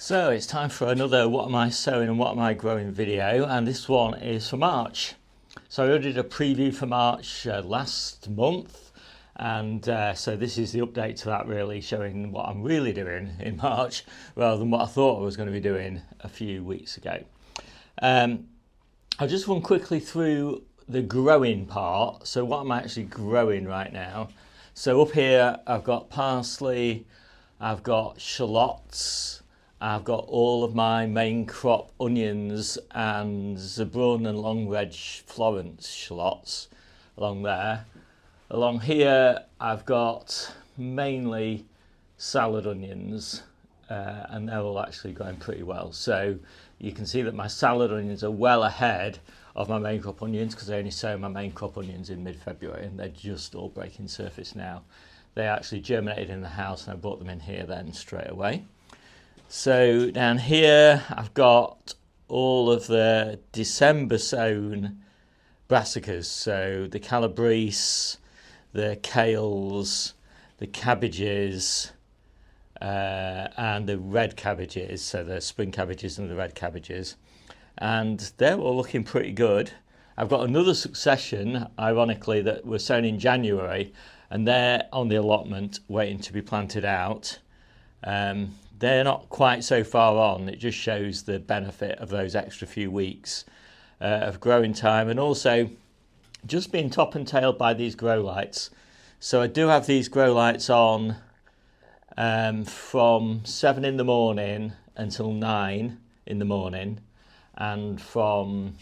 So it's time for another what am I sowing and what am I growing video, and this one is for March. So I already did a preview for March last month, and so this is the update to that, really showing what I'm really doing in March rather than what I thought I was going to be doing a few weeks ago. I'll just run quickly through the growing part. So what am I actually growing right now? So up here I've got parsley, I've got shallots, I've got all of my main crop onions and Zebrun and long red Florence shallots along there. Along here I've got mainly salad onions and they're all actually going pretty well. So you can see that my salad onions are well ahead of my main crop onions because I only sow my main crop onions in mid-February and they're just all breaking surface now. They actually germinated in the house and I brought them in here then straight away. So down here I've got all of the December sown Brascas, so the calabrese, the kales, the cabbages and the red cabbages, so the spring cabbages and the red cabbages, and they're all looking pretty good. I've got another succession, ironically, that were sown in January and they're on the allotment waiting to be planted out. They're not quite so far on. It just shows the benefit of those extra few weeks of growing time, and also just being top and tailed by these grow lights. So I do have these grow lights on from 7 in the morning until 9 in the morning, and from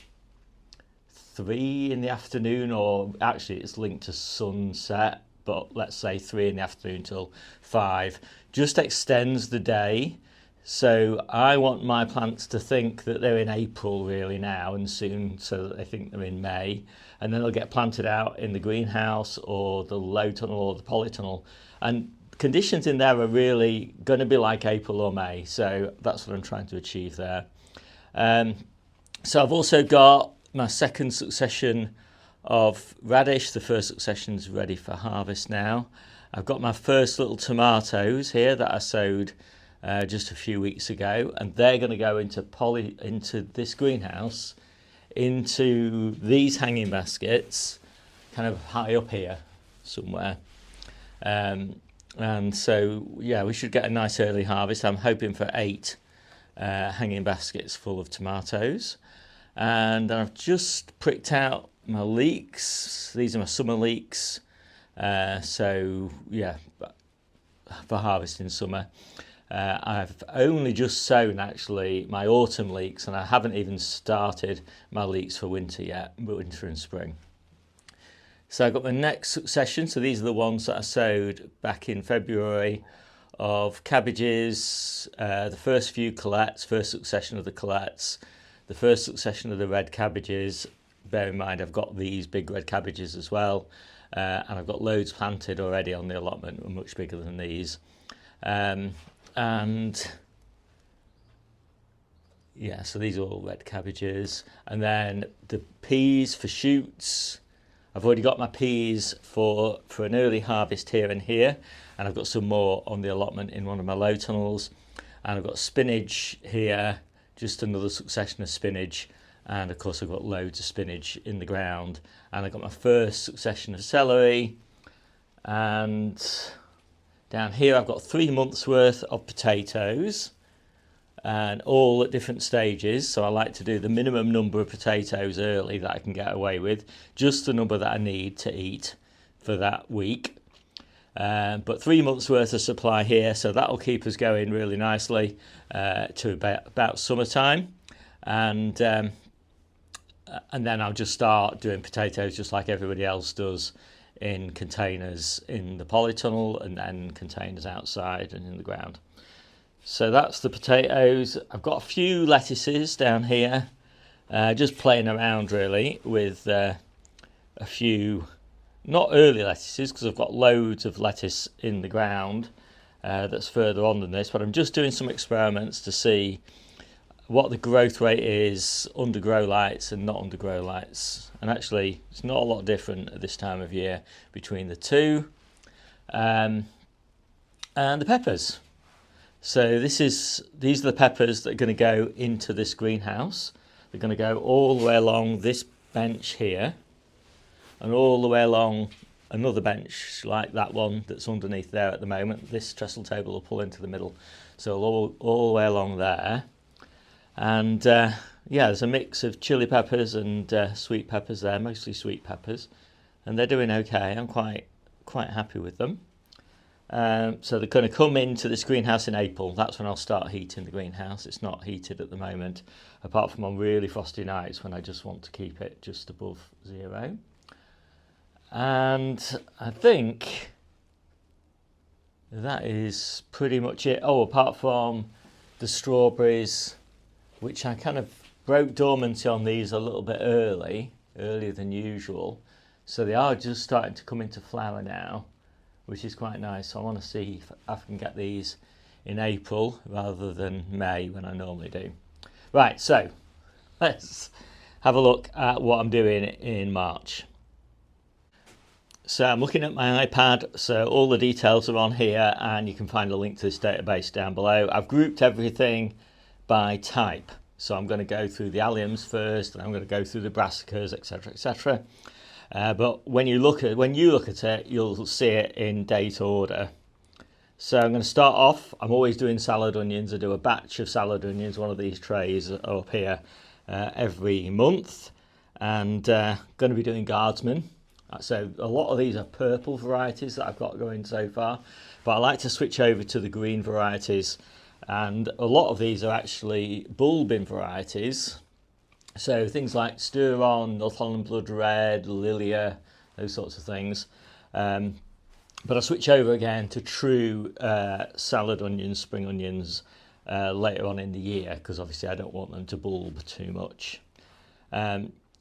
3 in the afternoon, or actually it's linked to sunset, but let's say 3 in the afternoon till 5, just extends the day. So I want my plants to think that they're in April really now and soon, so that they think they're in May, and then they'll get planted out in the greenhouse or the low tunnel or the polytunnel, and conditions in there are really going to be like April or May. So that's what I'm trying to achieve there. So I've also got my second succession of radish. The first succession is ready for harvest now. I've got my first little tomatoes here that I sowed just a few weeks ago, and they're going to go into this greenhouse, into these hanging baskets, kind of high up here somewhere. And so yeah, we should get a nice early harvest. I'm hoping for 8 hanging baskets full of tomatoes, and I've just pricked out my leeks. These are my summer leeks. So yeah, for harvest in summer. I've only just sown actually my autumn leeks, and I haven't even started my leeks for winter yet, winter and spring. So I've got my next succession. So these are the ones that I sowed back in February of cabbages, the first few colettes, first succession of the colettes, the first succession of the red cabbages. Bear in mind I've got these big red cabbages as well, and I've got loads planted already on the allotment, much bigger than these. And yeah, so these are all red cabbages. And then the peas for shoots. I've already got my peas for an early harvest here and here, and I've got some more on the allotment in one of my low tunnels. And I've got spinach here, just another succession of spinach. And of course I've got loads of spinach in the ground, and I've got my first succession of celery, and down here I've got 3 months worth of potatoes, and all at different stages. So I like to do the minimum number of potatoes early that I can get away with, just the number that I need to eat for that week. But 3 months worth of supply here, so that'll keep us going really nicely to about summertime. And then I'll just start doing potatoes just like everybody else does, in containers in the polytunnel and then containers outside and in the ground. So that's the potatoes. I've got a few lettuces down here, just playing around really with a few, not early lettuces because I've got loads of lettuce in the ground that's further on than this, but I'm just doing some experiments to see what the growth rate is under grow lights and not under grow lights. And actually it's not a lot different at this time of year between the two. And the peppers. So these are the peppers that are going to go into this greenhouse. They're going to go all the way along this bench here and all the way along another bench like that one that's underneath there at the moment. This trestle table will pull into the middle, so all the way along there. And yeah, there's a mix of chili peppers and sweet peppers there, mostly sweet peppers, and they're doing okay. I'm quite happy with them. So they're going to come into this greenhouse in April. That's when I'll start heating the greenhouse. It's not heated at the moment, apart from on really frosty nights when I just want to keep it just above 0. And I think that is pretty much it. Oh, apart from the strawberries, which I kind of broke dormancy on these a little bit earlier than usual. So they are just starting to come into flower now, which is quite nice. So I want to see if I can get these in April rather than May when I normally do. Right, so let's have a look at what I'm doing in March. So I'm looking at my iPad, so all the details are on here and you can find a link to this database down below. I've grouped everything by type. So I'm going to go through the alliums first, and I'm going to go through the Brascas, etc., etc. But when you look at it, you'll see it in date order. So I'm going to start off. I'm always doing salad onions. I do a batch of salad onions, one of these trays up here, every month, and going to be doing guardsmen. So a lot of these are purple varieties that I've got going so far, but I like to switch over to the green varieties, and a lot of these are actually bulbing varieties. So things like Styron, North Holland Blood Red, Lilia, those sorts of things. But I switch over again to true salad onions, spring onions later on in the year, because obviously I don't want them to bulb too much.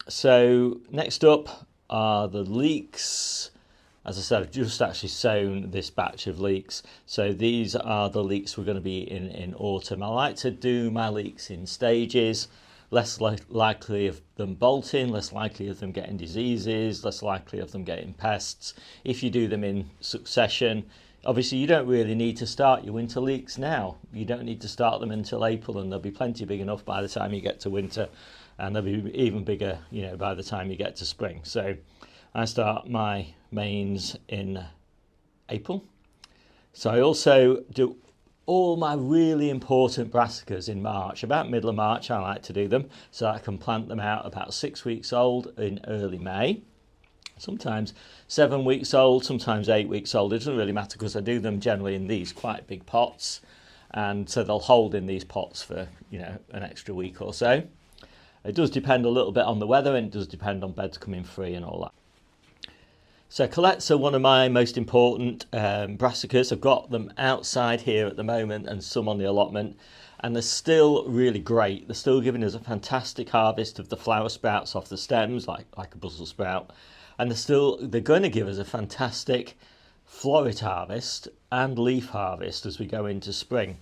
So next up are the leeks. As I said, I've just actually sown this batch of leeks. So these are the leeks we're going to be in autumn. I like to do my leeks in stages. Less likely of them bolting, less likely of them getting diseases, less likely of them getting pests. If you do them in succession, obviously you don't really need to start your winter leeks now. You don't need to start them until April, and they'll be plenty big enough by the time you get to winter, and they'll be even bigger, by the time you get to spring. So I start my mains in April. So I also do all my really important brassicas in March. About middle of March I like to do them, so I can plant them out about 6 weeks old in early May. Sometimes 7 weeks old, sometimes 8 weeks old. It doesn't really matter, because I do them generally in these quite big pots, and so they'll hold in these pots for an extra week or so. It does depend a little bit on the weather, and it does depend on beds coming free and all that. So colettes are one of my most important brassicas. I've got them outside here at the moment and some on the allotment, and they're still really great. They're still giving us a fantastic harvest of the flower sprouts off the stems, like a Brussels sprout, and they're going to give us a fantastic floret harvest and leaf harvest as we go into spring.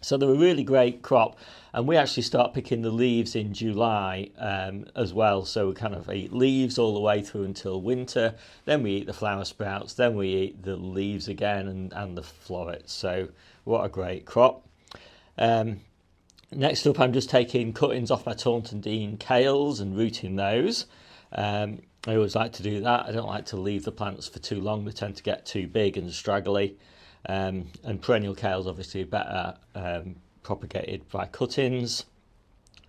So they're a really great crop, and we actually start picking the leaves in July as well. So we kind of eat leaves all the way through until winter. Then we eat the flower sprouts. Then we eat the leaves again and the florets. So what a great crop. Next up, I'm just taking cuttings off my Taunton Dean kales and rooting those. I always like to do that. I don't like to leave the plants for too long. They tend to get too big and straggly. And perennial kales obviously better propagated by cuttings.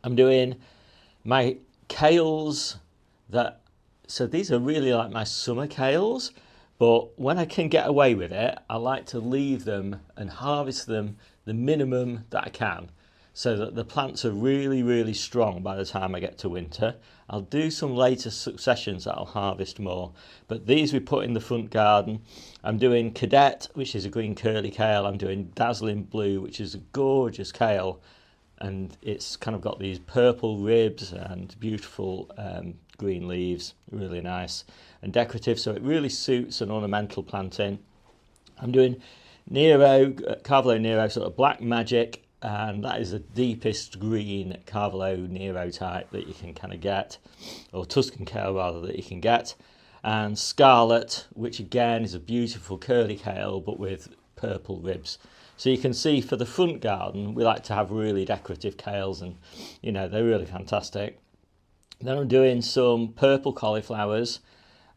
I'm doing my kales so these are really like my summer kales, but when I can get away with it, I like to leave them and harvest them the minimum that I can, so that the plants are really, really strong by the time I get to winter. I'll do some later successions that I'll harvest more, but these we put in the front garden. I'm doing Cadet, which is a green curly kale. I'm doing Dazzling Blue, which is a gorgeous kale, and it's kind of got these purple ribs and beautiful green leaves, really nice and decorative, so it really suits an ornamental planting. I'm doing Nero, Carvalho Nero, sort of Black Magic, and that is the deepest green Carvalho Nero type that you can kind of get, or Tuscan kale rather, that you can get. And Scarlet, which again is a beautiful curly kale but with purple ribs. So you can see for the front garden, we like to have really decorative kales, and you know, they're really fantastic. Then I'm doing some purple cauliflowers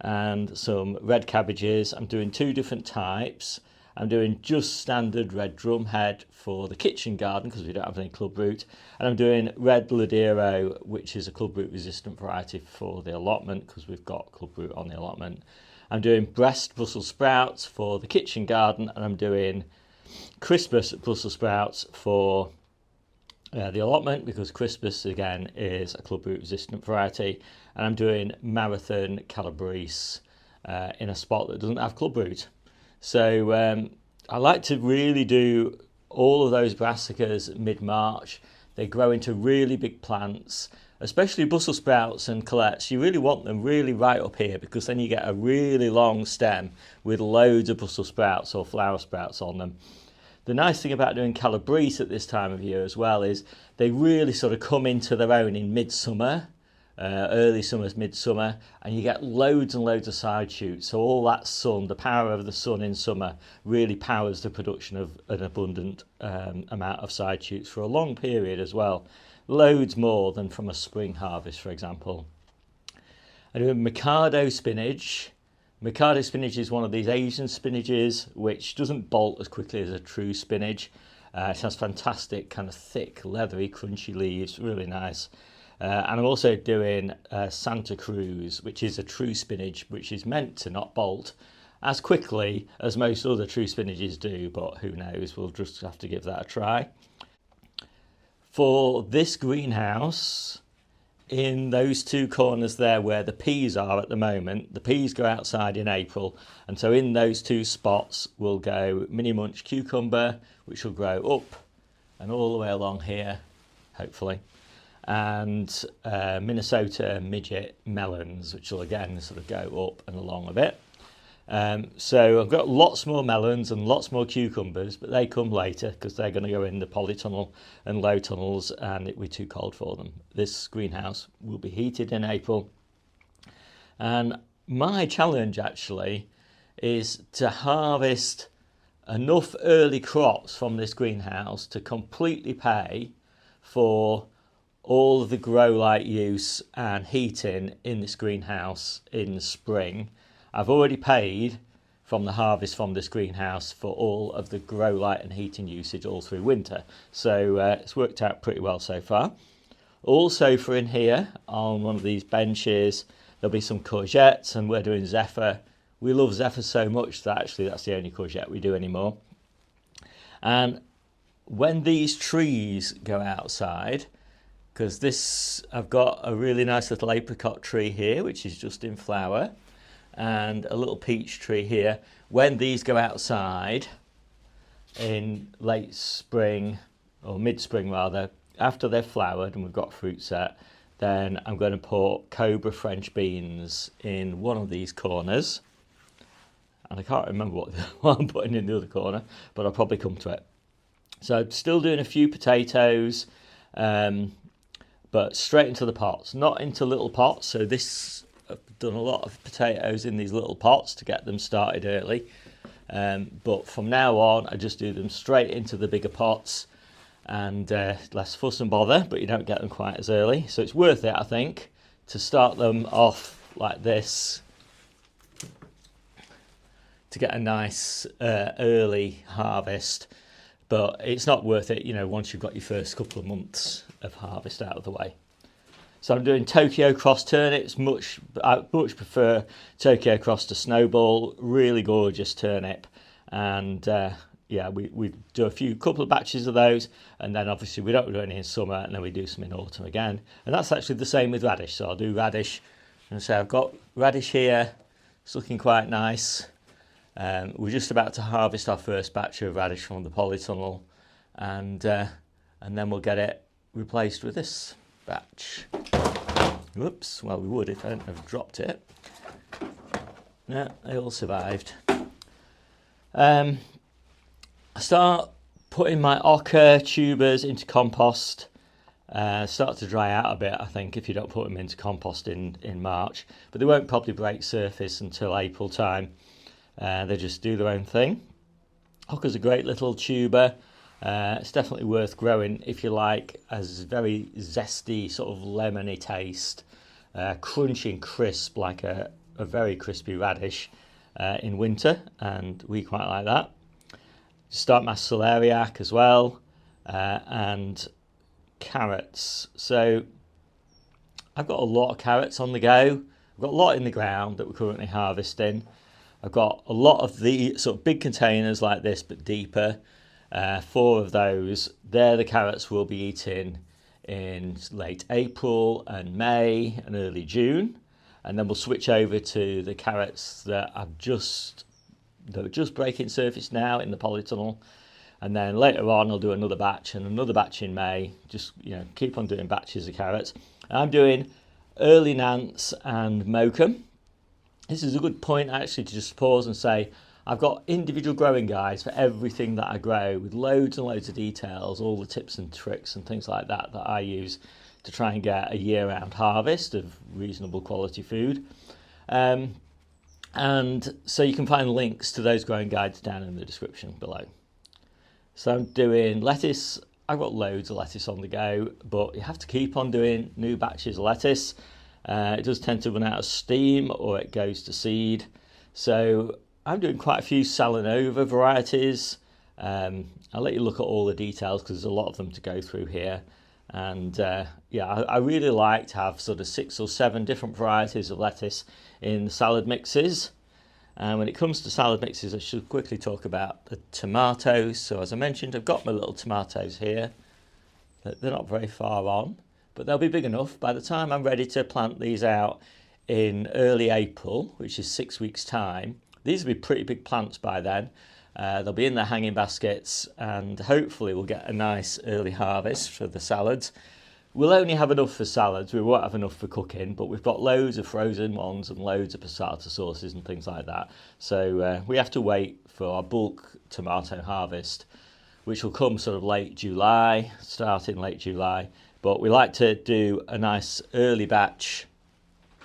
and some red cabbages. I'm doing 2 different types. I'm doing just standard red drumhead for the kitchen garden because we don't have any clubroot, and I'm doing red Ladero, which is a clubroot resistant variety for the allotment because we've got clubroot on the allotment. I'm doing breast Brussels sprouts for the kitchen garden, and I'm doing Christmas Brussels sprouts for the allotment because Christmas again is a clubroot resistant variety, and I'm doing Marathon Calabrese in a spot that doesn't have clubroot. So I like to really do all of those brassicas mid-March. They grow into really big plants, especially Brussels sprouts and colettes. You really want them really right up here because then you get a really long stem with loads of Brussels sprouts or flower sprouts on them. The nice thing about doing Calabrese at this time of year as well is they really sort of come into their own in midsummer, early summer, midsummer, and you get loads and loads of side shoots. So all that sun, the power of the sun in summer, really powers the production of an abundant amount of side shoots for a long period as well. Loads more than from a spring harvest, for example. I do Mikado spinach. Mikado spinach is one of these Asian spinaches which doesn't bolt as quickly as a true spinach. It has fantastic kind of thick, leathery, crunchy leaves, really nice. And I'm also doing Santa Cruz, which is a true spinach, which is meant to not bolt as quickly as most other true spinaches do, but who knows, we'll just have to give that a try. For this greenhouse, in those 2 corners there where the peas are at the moment, the peas go outside in April, and so in those 2 spots we'll go mini munch cucumber, which will grow up and all the way along here, hopefully, and Minnesota midget melons, which will again sort of go up and along a bit. So I've got lots more melons and lots more cucumbers, but they come later because they're going to go in the polytunnel and low tunnels, and it'll be too cold for them. This greenhouse will be heated in April. And my challenge actually is to harvest enough early crops from this greenhouse to completely pay for all of the grow light use and heating in this greenhouse in the spring. I've already paid from the harvest from this greenhouse for all of the grow light and heating usage all through winter. So it's worked out pretty well so far. Also for in here on one of these benches, there'll be some courgettes, and we're doing zephyr. We love zephyr so much that actually that's the only courgette we do anymore. And when these trees go outside, because this, I've got a really nice little apricot tree here, which is just in flower, and a little peach tree here. When these go outside in late spring, or mid-spring rather, after they've flowered and we've got fruit set, then I'm going to put Cobra French beans in one of these corners. And I can't remember what I'm putting in the other corner, but I'll probably come to it. So I'm still doing a few potatoes, but straight into the pots, not into little pots. So this, I've done a lot of potatoes in these little pots to get them started early. But from now on, I just do them straight into the bigger pots, and less fuss and bother, but you don't get them quite as early. So it's worth it, I think, to start them off like this to get a nice early harvest. But it's not worth it, you know, once you've got your first couple of months of harvest out of the way. So I'm doing Tokyo cross turnips. I much prefer Tokyo cross to snowball. Really gorgeous turnip, and yeah, we do a couple of batches of those, and then obviously we don't do any in summer, and then we do some in autumn again. And that's actually the same with radish. So I'll do radish, and so I've got radish here. It's looking quite nice. We're just about to harvest our first batch of radish from the polytunnel, and then we'll get it replaced with this batch. Whoops, well we would if I hadn't have dropped it. No, they all survived. I start putting my ochre tubers into compost. Start to dry out a bit, I think, if you don't put them into compost in March, but they won't probably break surface until April time. They just do their own thing. Hocker's a great little tuber. It's definitely worth growing if you like, as very zesty, sort of lemony taste, crunchy and crisp like a very crispy radish in winter, and we quite like that. Start my celeriac as well, and carrots. So I've got a lot of carrots on the go. I've got a lot in the ground that we're currently harvesting. I've got a lot of the sort of big containers like this, but deeper. 4 of those. They're the carrots we'll be eating in late April and May and early June. And then we'll switch over to the carrots that are just breaking surface now in the polytunnel. And then later on I'll do another batch and another batch in May. Just, keep on doing batches of carrots. And I'm doing early Nance and Mokum. This is a good point actually to just pause and say I've got individual growing guides for everything that I grow with loads and loads of details, all the tips and tricks and things like that I use to try and get a year-round harvest of reasonable quality food. And so you can find links to those growing guides down in the description below. So I'm doing lettuce. I've got loads of lettuce on the go, but you have to keep on doing new batches of lettuce. It does tend to run out of steam or it goes to seed. So I'm doing quite a few Salanova varieties. I'll let you look at all the details because there's a lot of them to go through here. And I really like to have sort of 6 or 7 different varieties of lettuce in salad mixes. And when it comes to salad mixes, I should quickly talk about the tomatoes. So as I mentioned, I've got my little tomatoes here. They're not very far on, but they'll be big enough by the time I'm ready to plant these out in early April, which is 6 weeks' time. These will be pretty big plants by then. They'll be in the hanging baskets, and hopefully we'll get a nice early harvest for the salads. We'll only have enough for salads, we won't have enough for cooking, but we've got loads of frozen ones and loads of passata sauces and things like that. So we have to wait for our bulk tomato harvest, which will come sort of late July, starting late July. But we like to do a nice early batch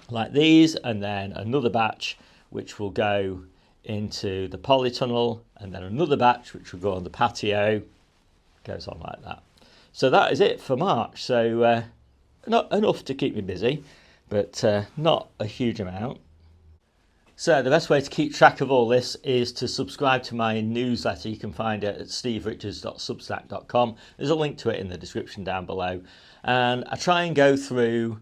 like these, and then another batch which will go into the polytunnel, and then another batch which will go on the patio. Goes on like that. So that is it for March. So not enough to keep me busy, but not a huge amount. So the best way to keep track of all this is to subscribe to my newsletter. You can find it at steverichards.substack.com. There's a link to it in the description down below. And I try and go through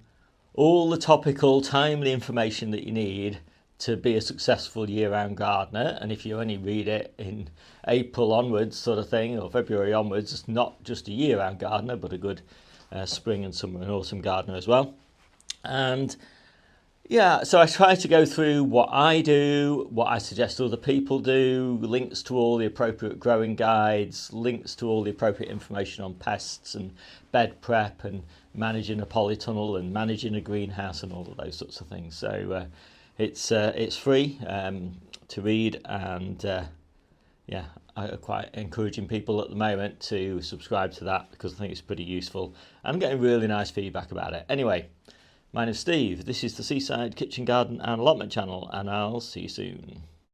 all the topical, timely information that you need to be a successful year-round gardener. And if you only read it in April onwards sort of thing, or February onwards, it's not just a year-round gardener, but a good spring and summer and autumn gardener as well. And so I try to go through what I do, what I suggest other people do, links to all the appropriate growing guides, links to all the appropriate information on pests and bed prep and managing a polytunnel and managing a greenhouse and all of those sorts of things. So it's free to read, and I'm quite encouraging people at the moment to subscribe to that because I think it's pretty useful. I'm getting really nice feedback about it. Anyway, my name's Steve. This is the Seaside Kitchen Garden and Allotment channel, and I'll see you soon.